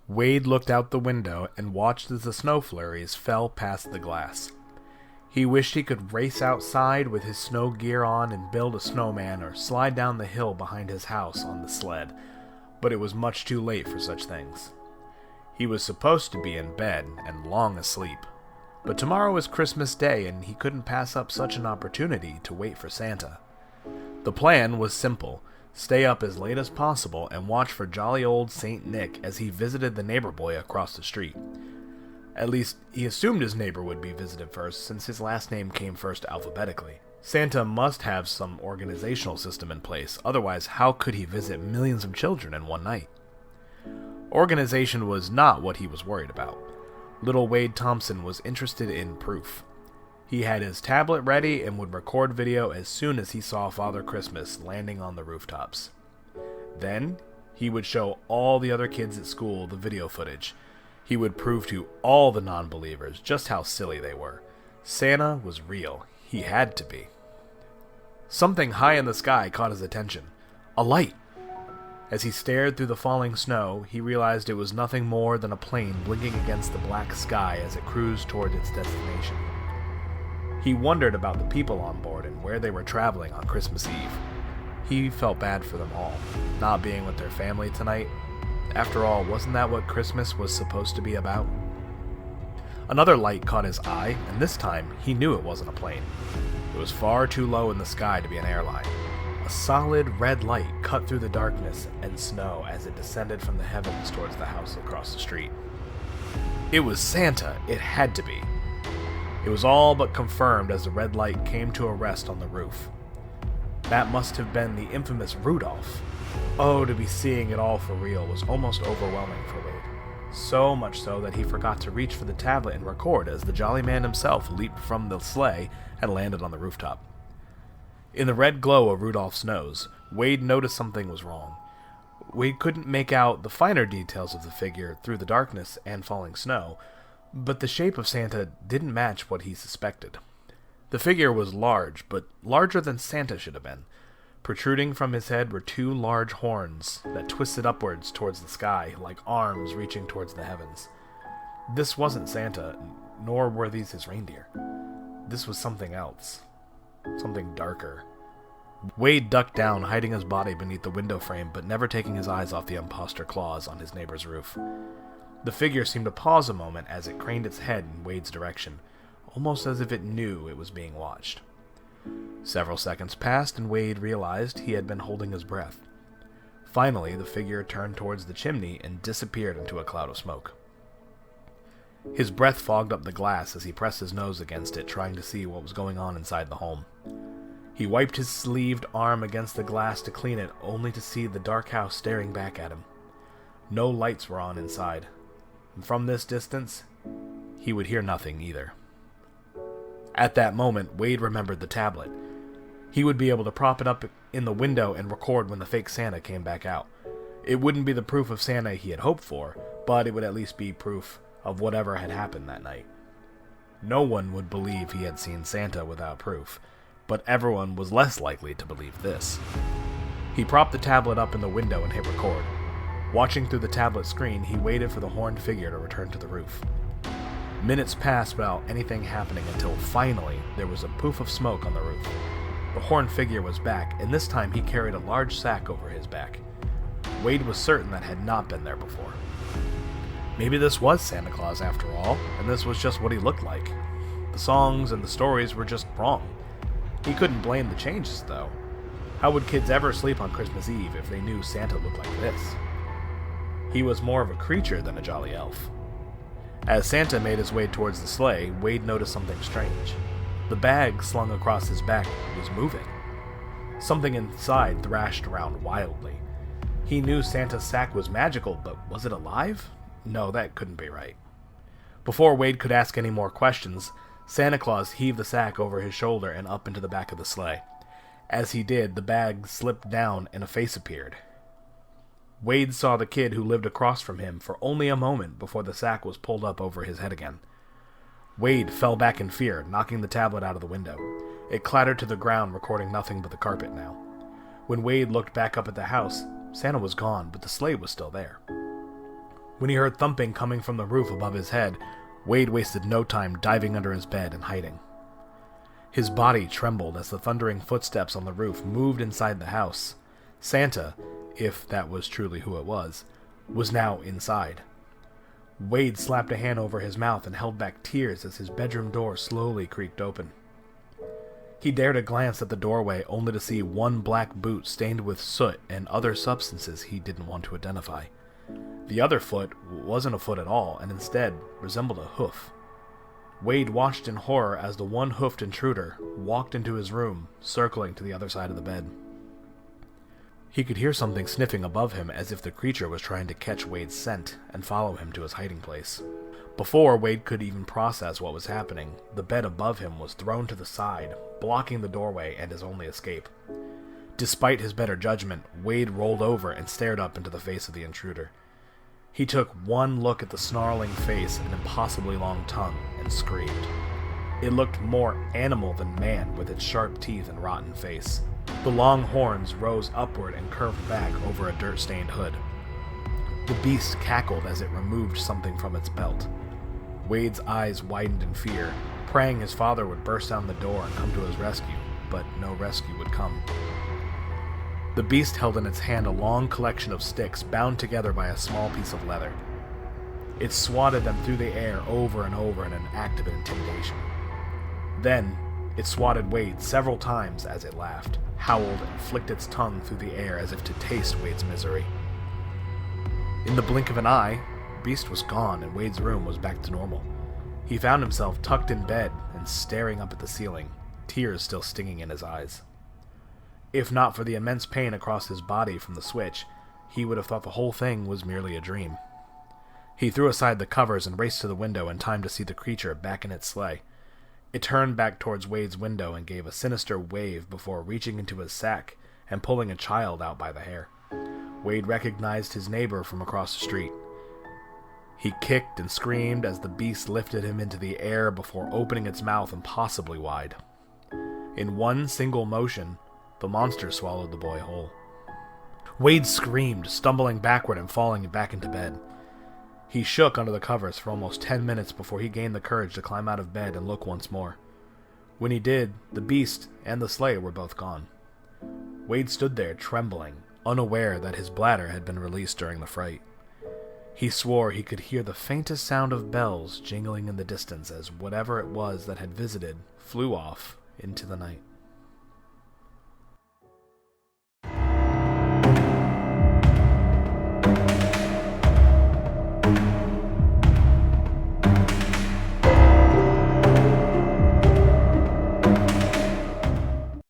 Wade looked out the window and watched as the snow flurries fell past the glass. He wished he could race outside with his snow gear on and build a snowman or slide down the hill behind his house on the sled, but it was much too late for such things. He was supposed to be in bed and long asleep, but tomorrow was Christmas Day and he couldn't pass up such an opportunity to wait for Santa. The plan was simple: stay up as late as possible and watch for jolly old Saint Nick as he visited the neighbor boy across the street. At least, he assumed his neighbor would be visited first, since his last name came first alphabetically. Santa must have some organizational system in place, otherwise how could he visit millions of children in one night? Organization was not what he was worried about. Little Wade Thompson was interested in proof. He had his tablet ready and would record video as soon as he saw Father Christmas landing on the rooftops. Then, he would show all the other kids at school the video footage. He would prove to all the non-believers just how silly they were. Santa was real. He had to be. Something high in the sky caught his attention. A light! As he stared through the falling snow, he realized it was nothing more than a plane blinking against the black sky as it cruised toward its destination. He wondered about the people on board and where they were traveling on Christmas Eve. He felt bad for them all, not being with their family tonight. After all, wasn't that what Christmas was supposed to be about? Another light caught his eye, and this time he knew it wasn't a plane. It was far too low in the sky to be an airline. A solid red light cut through the darkness and snow as it descended from the heavens towards the house across the street. It was Santa. It had to be. It was all but confirmed as the red light came to a rest on the roof. That must have been the infamous Rudolph. Oh, to be seeing it all for real was almost overwhelming for Wade. So much so that he forgot to reach for the tablet and record as the jolly man himself leaped from the sleigh and landed on the rooftop. In the red glow of Rudolph's nose, Wade noticed something was wrong. Wade couldn't make out the finer details of the figure through the darkness and falling snow, but the shape of Santa didn't match what he suspected. The figure was large, but larger than Santa should have been. Protruding from his head were two large horns that twisted upwards towards the sky, like arms reaching towards the heavens. This wasn't Santa, nor were these his reindeer. This was something else. Something darker. Wade ducked down, hiding his body beneath the window frame, but never taking his eyes off the imposter claws on his neighbor's roof. The figure seemed to pause a moment as it craned its head in Wade's direction, almost as if it knew it was being watched. Several seconds passed, and Wade realized he had been holding his breath. Finally, the figure turned towards the chimney and disappeared into a cloud of smoke. His breath fogged up the glass as he pressed his nose against it, trying to see what was going on inside the home. He wiped his sleeved arm against the glass to clean it, only to see the dark house staring back at him. No lights were on inside, and from this distance, he would hear nothing either. At that moment, Wade remembered the tablet. He would be able to prop it up in the window and record when the fake Santa came back out. It wouldn't be the proof of Santa he had hoped for, but it would at least be proof of whatever had happened that night. No one would believe he had seen Santa without proof, but everyone was less likely to believe this. He propped the tablet up in the window and hit record. Watching through the tablet screen, he waited for the horned figure to return to the roof. Minutes passed without anything happening until finally there was a poof of smoke on the roof. The horned figure was back, and this time he carried a large sack over his back. Wade was certain that had not been there before. Maybe this was Santa Claus after all, and this was just what he looked like. The songs and the stories were just wrong. He couldn't blame the changes, though. How would kids ever sleep on Christmas Eve if they knew Santa looked like this? He was more of a creature than a jolly elf. As Santa made his way towards the sleigh, Wade noticed something strange. The bag slung across his back was moving. Something inside thrashed around wildly. He knew Santa's sack was magical, but was it alive? No, that couldn't be right. Before Wade could ask any more questions, Santa Claus heaved the sack over his shoulder and up into the back of the sleigh. As he did, the bag slipped down and a face appeared. Wade saw the kid who lived across from him for only a moment before the sack was pulled up over his head again. Wade fell back in fear, knocking the tablet out of the window. It clattered to the ground, recording nothing but the carpet now. When Wade looked back up at the house, Santa was gone, but the sleigh was still there. When he heard thumping coming from the roof above his head, Wade wasted no time diving under his bed and hiding. His body trembled as the thundering footsteps on the roof moved inside the house. Santa, if that was truly who it was now inside. Wade slapped a hand over his mouth and held back tears as his bedroom door slowly creaked open. He dared a glance at the doorway only to see one black boot stained with soot and other substances he didn't want to identify. The other foot wasn't a foot at all, and instead resembled a hoof. Wade watched in horror as the one-hoofed intruder walked into his room, circling to the other side of the bed. He could hear something sniffing above him as if the creature was trying to catch Wade's scent and follow him to his hiding place. Before Wade could even process what was happening, the bed above him was thrown to the side, blocking the doorway and his only escape. Despite his better judgment, Wade rolled over and stared up into the face of the intruder. He took one look at the snarling face and impossibly long tongue and screamed. It looked more animal than man with its sharp teeth and rotten face. The long horns rose upward and curved back over a dirt-stained hood. The beast cackled as it removed something from its belt. Wade's eyes widened in fear, praying his father would burst down the door and come to his rescue, but no rescue would come. The beast held in its hand a long collection of sticks bound together by a small piece of leather. It swatted them through the air over and over in an act of intimidation. Then, it swatted Wade several times as it laughed, howled, and flicked its tongue through the air as if to taste Wade's misery. In the blink of an eye, the beast was gone and Wade's room was back to normal. He found himself tucked in bed and staring up at the ceiling, tears still stinging in his eyes. If not for the immense pain across his body from the switch, he would have thought the whole thing was merely a dream. He threw aside the covers and raced to the window in time to see the creature back in its sleigh. It turned back towards Wade's window and gave a sinister wave before reaching into his sack and pulling a child out by the hair. Wade recognized his neighbor from across the street. He kicked and screamed as the beast lifted him into the air before opening its mouth impossibly wide. In one single motion, the monster swallowed the boy whole. Wade screamed, stumbling backward and falling back into bed. He shook under the covers for almost 10 minutes before he gained the courage to climb out of bed and look once more. When he did, the beast and the sleigh were both gone. Wade stood there trembling, unaware that his bladder had been released during the fright. He swore he could hear the faintest sound of bells jingling in the distance as whatever it was that had visited flew off into the night.